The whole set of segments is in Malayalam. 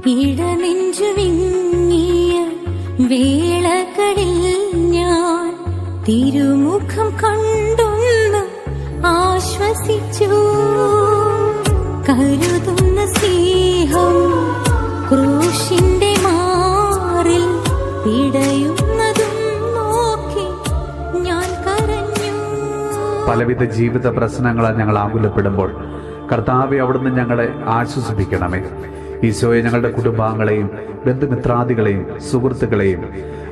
ഇടനെഞ്ചു വിങ്ങിയ വേളകളിൽ ഞാൻ തിരുമുഖം കണ്ടൊന്ന് ആശ്വസിച്ചു. കരുതുന്ന സ്നേഹം ക്രൂശിന്റെ മാറിൽ പിടയുന്നതും നോക്കി ഞാൻ കരഞ്ഞു. പലവിധ ജീവിത പ്രശ്നങ്ങളാൽ ഞങ്ങൾ ആകുലപ്പെടുമ്പോൾ കർത്താവെ, അവിടുന്ന് ഞങ്ങളെ ആശ്വസിപ്പിക്കണമേ. ഈശോയെ, ഞങ്ങളുടെ കുടുംബാംഗങ്ങളെയും ബന്ധുമിത്രാദികളെയും സുഹൃത്തുക്കളെയും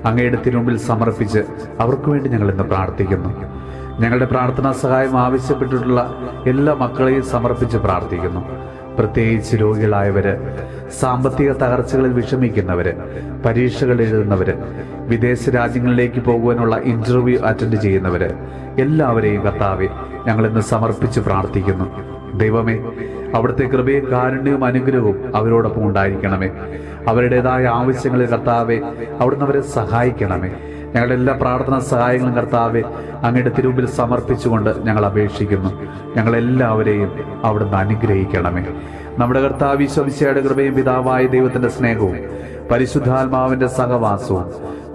അങ്ങയുടെ തിരുമുമ്പിൽ സമർപ്പിച്ച് അവർക്ക് വേണ്ടി ഞങ്ങൾ ഇന്ന് പ്രാർത്ഥിക്കുന്നു. ഞങ്ങളുടെ പ്രാർത്ഥനാ സഹായം ആവശ്യപ്പെട്ടിട്ടുള്ള എല്ലാ മക്കളെയും സമർപ്പിച്ച് പ്രാർത്ഥിക്കുന്നു. പ്രത്യേകിച്ച് രോഗികളായവര്, സാമ്പത്തിക തകർച്ചകളിൽ വിഷമിക്കുന്നവര്, പരീക്ഷകൾ എഴുതുന്നവര്, വിദേശ രാജ്യങ്ങളിലേക്ക് പോകുവാനുള്ള ഇന്റർവ്യൂ അറ്റൻഡ് ചെയ്യുന്നവര്, എല്ലാവരെയും കർത്താവെ ഞങ്ങൾ ഇന്ന് സമർപ്പിച്ച് പ്രാർത്ഥിക്കുന്നു. ദൈവമേ, അവിടുത്തെ കൃപയും കാരുണ്യവും അനുഗ്രഹവും അവരോടൊപ്പം ഉണ്ടായിരിക്കണമേ. അവരുടേതായ ആവശ്യങ്ങളിൽ കർത്താവെ അവിടുന്ന് അവരെ സഹായിക്കണമേ. ഞങ്ങളുടെ എല്ലാ പ്രാർത്ഥനാ സഹായങ്ങളും കർത്താവെ അങ്ങയുടെ തിരുമുമ്പിൽ സമർപ്പിച്ചുകൊണ്ട് ഞങ്ങൾ അപേക്ഷിക്കുന്നു. ഞങ്ങളെല്ലാവരെയും അവിടുന്ന് അനുഗ്രഹിക്കണമേ. നമ്മുടെ കർത്താവ് ഈശോ മിശിഹായുടെ കൃപയും പിതാവായ ദൈവത്തിന്റെ സ്നേഹവും പരിശുദ്ധാത്മാവിന്റെ സഹവാസവും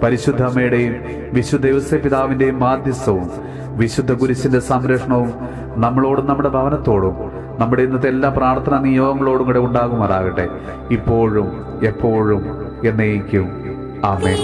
പരിശുദ്ധ അമ്മയുടെയും വിശുദ്ധ യോസേപ്പ് പിതാവിന്റെയും മാധ്യസ്ഥവും വിശുദ്ധ കുരിശിന്റെ സംരക്ഷണവും നമ്മളോടും നമ്മുടെ ഭവനത്തോടും നമ്മുടെ ഇന്നത്തെ എല്ലാ പ്രാർത്ഥനാ നിയോഗങ്ങളോടും കൂടെ ഉണ്ടാകുമാറാകട്ടെ, ഇപ്പോഴും എപ്പോഴും എന്നേക്കും. ആമേൻ.